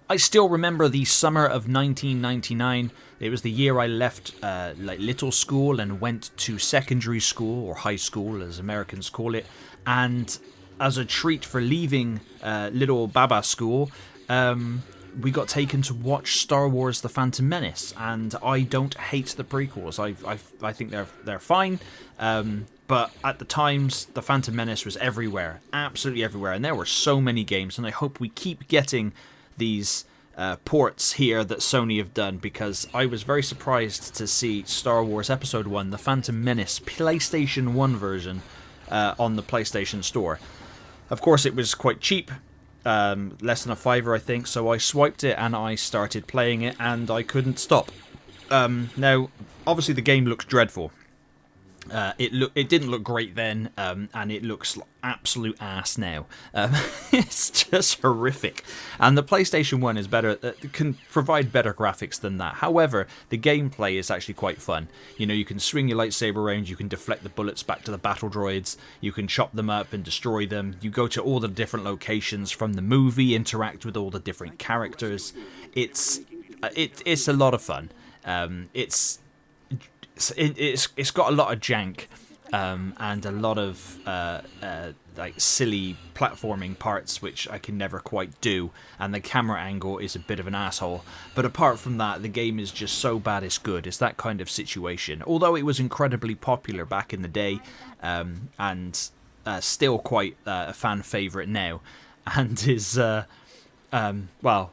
I still remember the summer of 1999. It was the year I left little school and went to secondary school, or high school as Americans call it. And as a treat for leaving little Baba school, we got taken to watch Star Wars: The Phantom Menace. And I don't hate the prequels. I think they're fine. But at the times, The Phantom Menace was everywhere, absolutely everywhere, and there were so many games. And I hope we keep getting these ports here that Sony have done, because I was very surprised to see Star Wars Episode 1, The Phantom Menace, PlayStation 1 version on the PlayStation Store. Of course, it was quite cheap, less than a fiver, I think, so I swiped it and I started playing it, and I couldn't stop. Now, obviously the game looks dreadful. It didn't look great then, and it looks like absolute ass now. It's just horrific. And the PlayStation 1 is better, can provide better graphics than that. However, the gameplay is actually quite fun. You know, you can swing your lightsaber around, you can deflect the bullets back to the battle droids, you can chop them up and destroy them. You go to all the different locations from the movie, interact with all the different characters. It's a lot of fun. It's got a lot of jank and a lot of like silly platforming parts which I can never quite do, and the camera angle is a bit of an asshole. But apart from that, the game is just so bad it's good. It's that kind of situation. Although it was incredibly popular back in the day, and still quite a fan favourite now, and is well.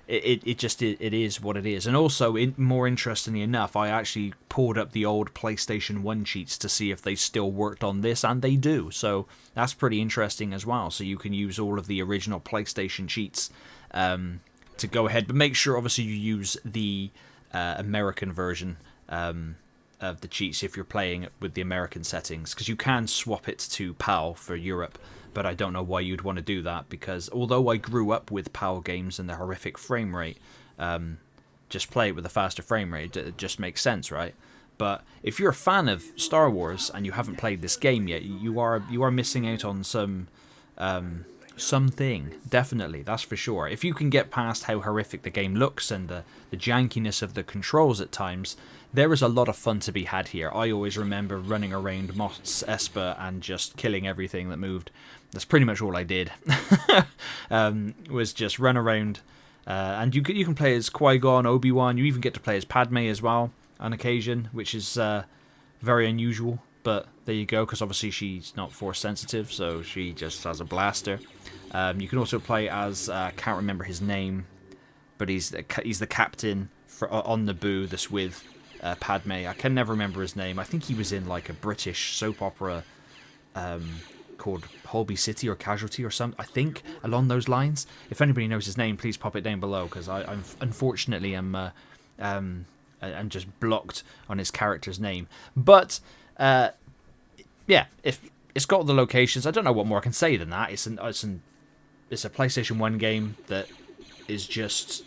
It is what it is. And also, more interestingly enough, I actually pulled up the old PlayStation 1 cheats to see if they still worked on this, and they do. So that's pretty interesting as well. So you can use all of the original PlayStation cheats to go ahead. But make sure, obviously, you use the American version of the cheats if you're playing with the American settings, because you can swap it to PAL for Europe. But I don't know why you'd want to do that, because although I grew up with PAL games and the horrific frame rate, just play it with a faster frame rate. It just makes sense, right? But if you're a fan of Star Wars and you haven't played this game yet, you are missing out on something. Definitely, that's for sure. If you can get past how horrific the game looks and the jankiness of the controls at times, there is a lot of fun to be had here. I always remember running around Mos Espa and just killing everything that moved. That's pretty much all I did. Was just run around, and you can play as Qui-Gon, Obi-Wan. You even get to play as Padme as well on occasion, which is very unusual. But there you go, because obviously she's not force sensitive, so she just has a blaster. You can also play as I can't remember his name, but he's the captain on Naboo that's with Padme. I can never remember his name. I think he was in like a British soap opera called Holby City or Casualty or something, I think, along those lines. If anybody knows his name, please pop it down below, because I'm unfortunately I'm just blocked on his character's name. But yeah, if it's got all the locations, I don't know what more I can say than that. It's a PlayStation 1 game that is just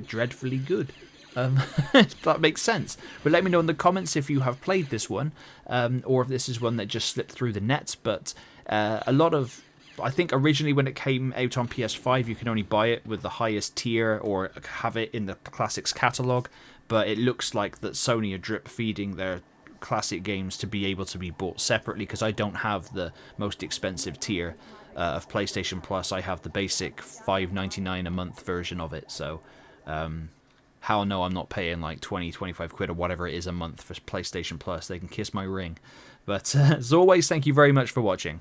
dreadfully good. If that makes sense. But let me know in the comments if you have played this one, or if this is one that just slipped through the net. But a lot of, I think originally when it came out on PS5, you can only buy it with the highest tier or have it in the Classics catalogue. But it looks like that Sony are drip feeding their classic games to be able to be bought separately, because I don't have the most expensive tier of PlayStation Plus. I have the basic $5.99 a month version of it. So hell no, I'm not paying like 20-25 quid or whatever it is a month for PlayStation Plus. They can kiss my ring. But as always, thank you very much for watching.